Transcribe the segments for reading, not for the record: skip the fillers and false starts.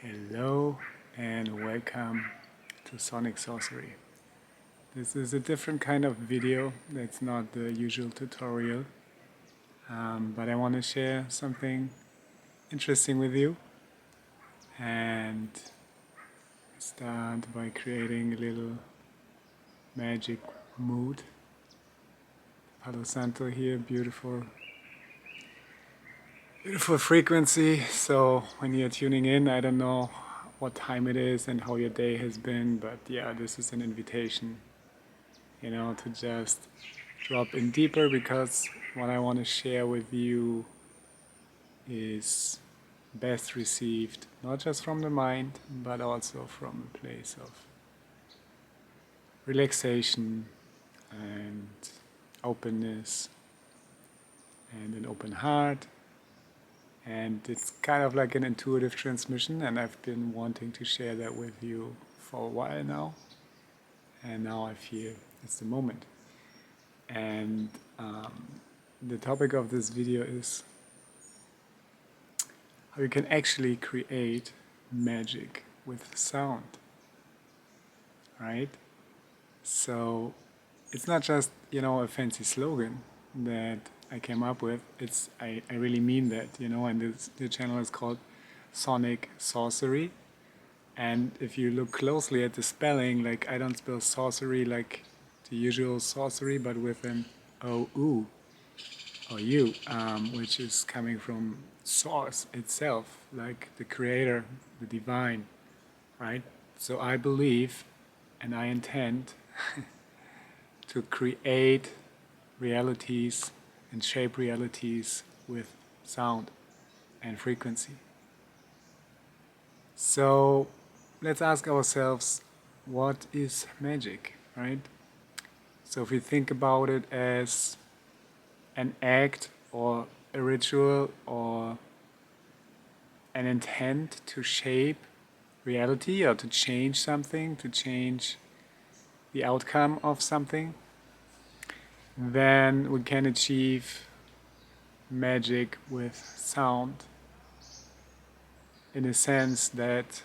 Hello and welcome to Sonic Sourcery. This is a different kind of video that's not the usual tutorial, but I want to share something interesting with you and start by creating a little magic mood. Palo Santo here, beautiful frequency. So when you're tuning in, I don't know what time it is and how your day has been, but yeah, this is an invitation, to just drop in deeper, because what I want to share with you is best received not just from the mind, but also from a place of relaxation and openness and an open heart. And it's kind of like an intuitive transmission, and I've been wanting to share that with you for a while now. And now I feel it's the moment. And the topic of this video is how you can actually create magic with sound, right? So it's not just, a fancy slogan that I came up with. I really mean that, and the channel is called Sonic Sourcery. And if you look closely at the spelling, like, I don't spell sorcery like the usual sorcery, but with an O-U or U, which is coming from source itself, like the creator, the divine, right? So I believe and I intend to create realities and shape realities with sound and frequency. So let's ask ourselves, what is magic, right? So if we think about it as an act or a ritual or an intent to shape reality or to change something, to change the outcome of something, then we can achieve magic with sound, in a sense that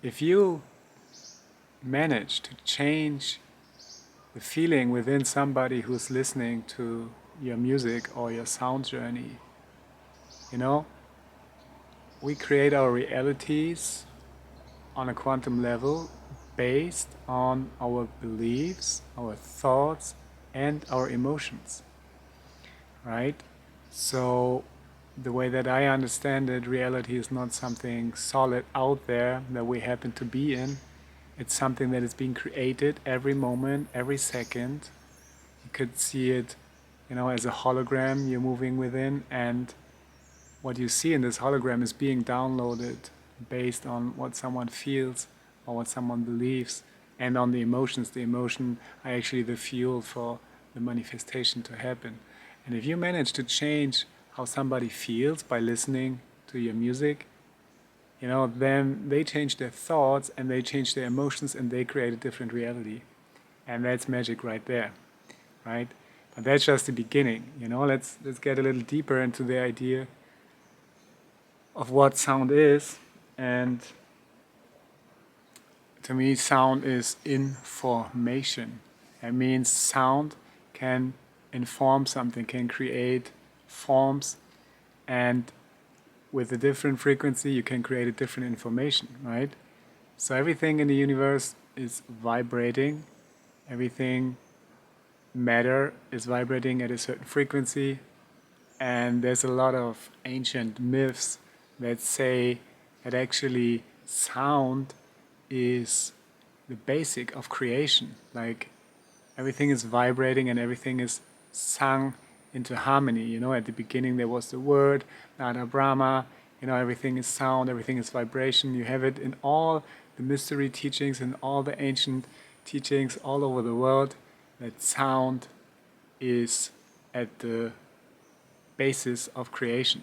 if you manage to change the feeling within somebody who's listening to your music or your sound journey, we create our realities on a quantum level based on our beliefs, our thoughts, and our emotions, right? So the way that I understand it, reality is not something solid out there that we happen to be in. It's something that is being created every moment, every second. You could see it, as a hologram you're moving within, and what you see in this hologram is being downloaded based on what someone feels or what someone believes, and on the emotions. The emotion are actually the fuel for the manifestation to happen. And if you manage to change how somebody feels by listening to your music, then they change their thoughts and they change their emotions and they create a different reality. And that's magic right there, right? But that's just the beginning, let's get a little deeper into the idea of what sound is. And to me, sound is information. That means sound can inform something, can create forms, and with a different frequency you can create a different information, right? So everything in the universe is vibrating. Everything, matter, is vibrating at a certain frequency. And there's a lot of ancient myths that say that actually sound is the basic of creation. Like, everything is vibrating and everything is sung into harmony. At the beginning there was the word, Nada Brahma, everything is sound, everything is vibration. You have it in all the mystery teachings and all the ancient teachings all over the world, that sound is at the basis of creation,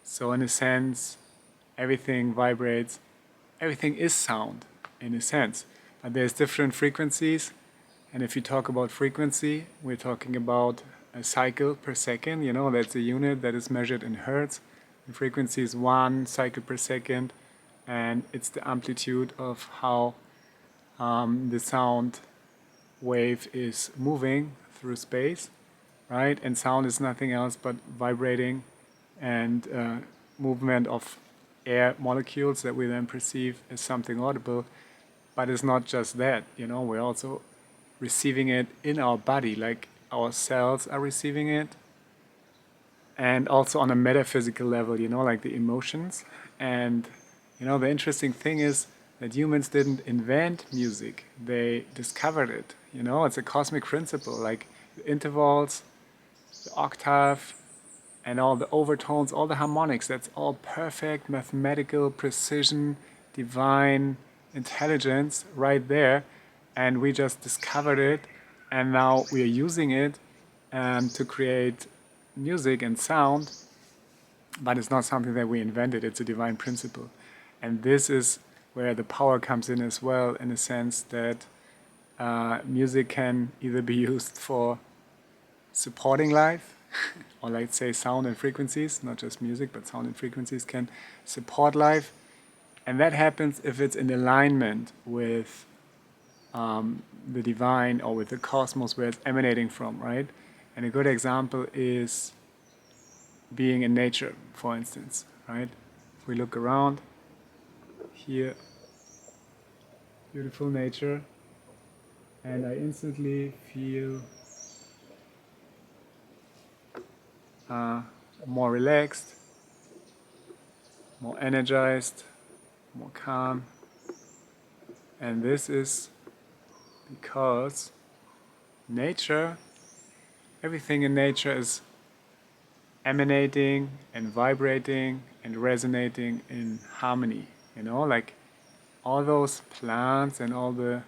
So in a sense, everything vibrates, everything is sound, in a sense. But there's different frequencies. And if you talk about frequency, we're talking about a cycle per second. That's a unit that is measured in hertz. The frequency is 1 cycle per second, and it's the amplitude of how the sound wave is moving through space, right? And sound is nothing else but vibrating and movement of air molecules that we then perceive as something audible. But it's not just that, we're also receiving it in our body, like our cells are receiving it. And also on a metaphysical level, like the emotions. And, the interesting thing is that humans didn't invent music, they discovered it. It's a cosmic principle, like the intervals, the octave, and all the overtones, all the harmonics. That's all perfect mathematical precision, divine intelligence right there. And we just discovered it, and now we are using it to create music and sound. But it's not something that we invented, it's a divine principle. And this is where the power comes in as well, in a sense that music can either be used for supporting life, or let's say sound and frequencies, not just music, but sound and frequencies can support life. And that happens if it's in alignment with the divine or with the cosmos where it's emanating from, right? And a good example is being in nature, for instance, right? If we look around here, beautiful nature, and I instantly feel more relaxed, more energized, more calm. And this is because nature, everything in nature is emanating and vibrating and resonating in harmony. Like all those plants and all the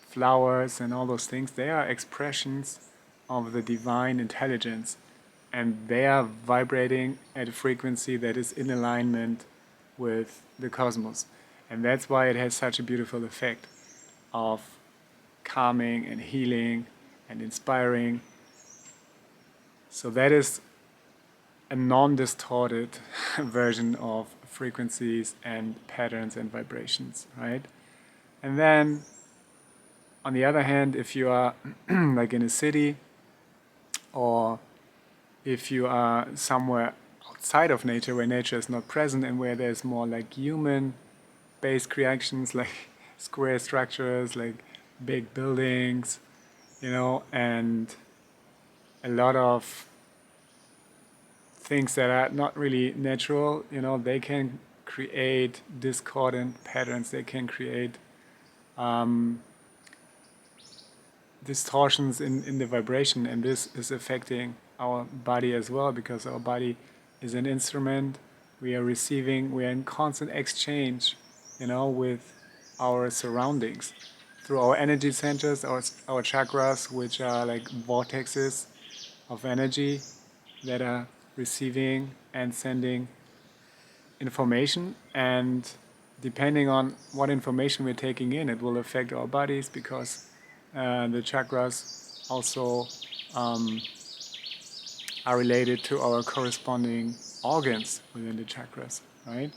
flowers and all those things, they are expressions of the divine intelligence. And they are vibrating at a frequency that is in alignment with the cosmos. And that's why it has such a beautiful effect of calming and healing and inspiring. So that is a non-distorted version of frequencies and patterns and vibrations, right? And then, on the other hand, if you are like in a city, or if you are somewhere outside of nature where nature is not present and where there's more like human-based creations, like square structures, like big buildings, and a lot of things that are not really natural, they can create discordant patterns, they can create distortions in the vibration, and this is affecting our body as well, because our body is an instrument. We are receiving, we are in constant exchange, with our surroundings through our energy centers, our chakras, which are like vortexes of energy that are receiving and sending information. And depending on what information we're taking in, it will affect our bodies, because the chakras also are related to our corresponding organs within the chakras, right?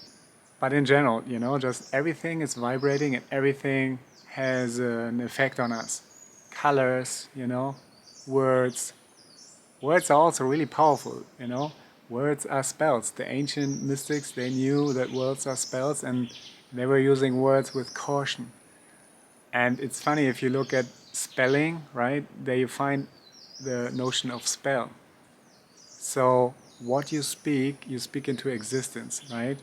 But in general, just everything is vibrating and everything has an effect on us. Colors, words. Words are also really powerful, Words are spells. The ancient mystics, they knew that words are spells, and they were using words with caution. And it's funny, if you look at spelling, right, there you find the notion of spell. So what you speak into existence, right?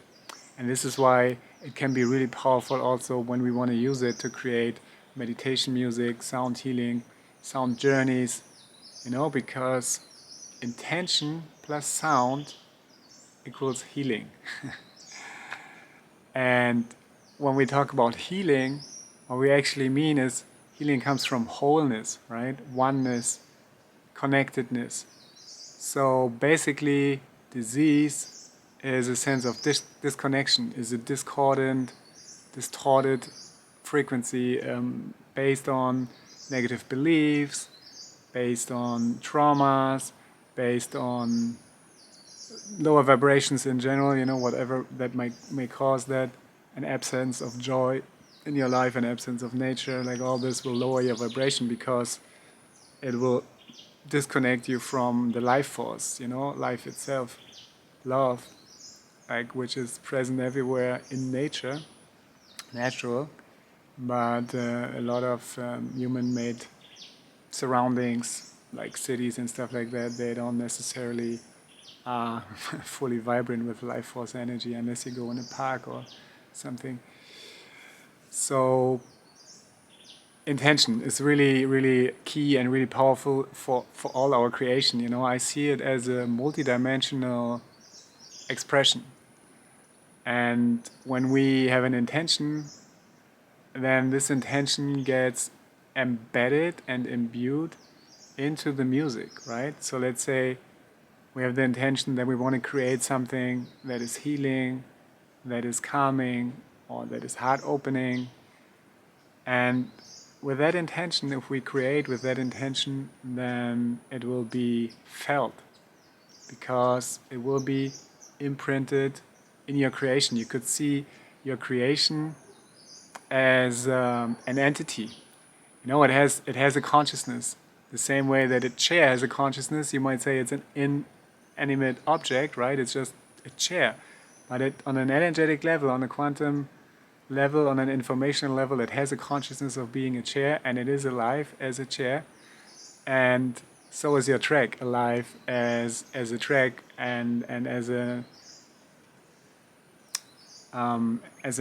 And this is why it can be really powerful also when we want to use it to create meditation music, sound healing, sound journeys, because intention plus sound equals healing. And when we talk about healing, what we actually mean is healing comes from wholeness, right? Oneness, connectedness. So basically, disease is a sense of disconnection, is a discordant, distorted frequency based on negative beliefs, based on traumas, based on lower vibrations in general, you know, whatever that may cause that, an absence of joy in your life, an absence of nature, like all this will lower your vibration because it will disconnect you from the life force, you know, life itself, love, like which is present everywhere in nature, natural, but a lot of human-made surroundings, like cities and stuff like that, they don't necessarily are fully vibrant with life force energy unless you go in a park or something. So intention is really, really key and really powerful for all our creation. You know, I see it as a multidimensional expression. And when we have an intention, then this intention gets embedded and imbued into the music, right? So let's say we have the intention that we want to create something that is healing, that is calming, or that is heart opening. And with that intention, if we create with that intention, then it will be felt because it will be imprinted in your creation. You could see your creation as an entity. You know, it has a consciousness. The same way that a chair has a consciousness, you might say it's an inanimate object, right? It's just a chair. But on an energetic level, on a quantum level, on an informational level, it has a consciousness of being a chair, and it is alive as a chair. And so is your track alive as a track and as an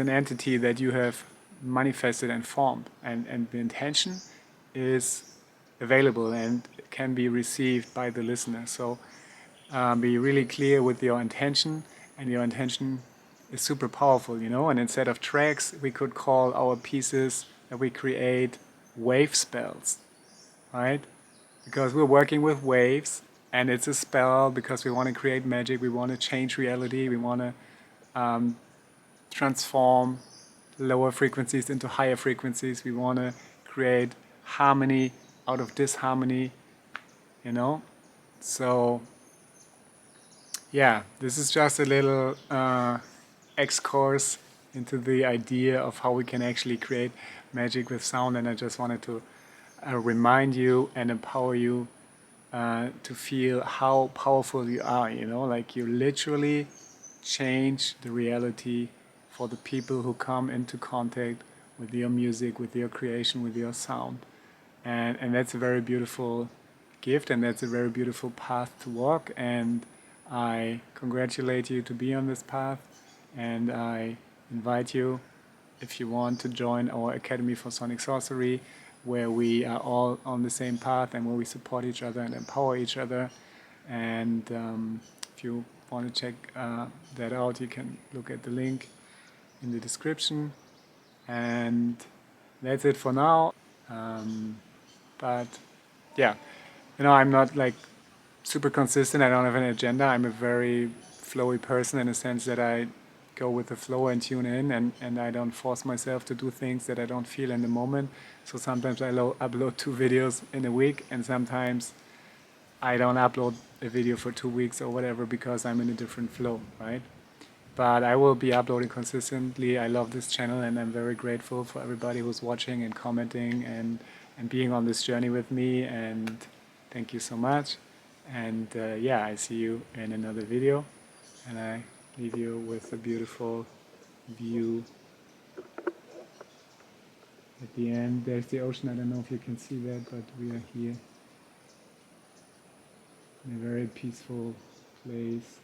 entity that you have manifested and formed, and the intention is available and can be received by the listener. So be really clear with your intention, and your intention is super powerful, you know. And instead of tracks, we could call our pieces that we create wave spells, right? Because we're working with waves, and it's a spell because we want to create magic, we want to change reality, we want to transform lower frequencies into higher frequencies. We want to create harmony out of disharmony, you know? So, yeah, this is just a little excursus into the idea of how we can actually create magic with sound, and I just wanted to remind you and empower you to feel how powerful you are, you know? Like you literally change the reality for the people who come into contact with your music, with your creation, with your sound. And that's a very beautiful gift, and that's a very beautiful path to walk. And I congratulate you to be on this path, and I invite you, if you want, to join our Academy for Sonic Sourcery, where we are all on the same path and where we support each other and empower each other. And if you want to check that out, you can look at the link in the description. And that's it for now. But yeah, you know, I'm not like super consistent. I don't have an agenda. I'm a very flowy person in the sense that I go with the flow and tune in, and I don't force myself to do things that I don't feel in the moment. So sometimes I upload 2 videos in a week, and sometimes I don't upload a video for 2 weeks or whatever because I'm in a different flow, right? But I will be uploading consistently. I love this channel, and I'm very grateful for everybody who's watching and commenting and being on this journey with me, and thank you so much. And yeah, I see you in another video, and I leave you with a beautiful view. At the end, there's the ocean. I don't know if you can see that, but we are here in a very peaceful place.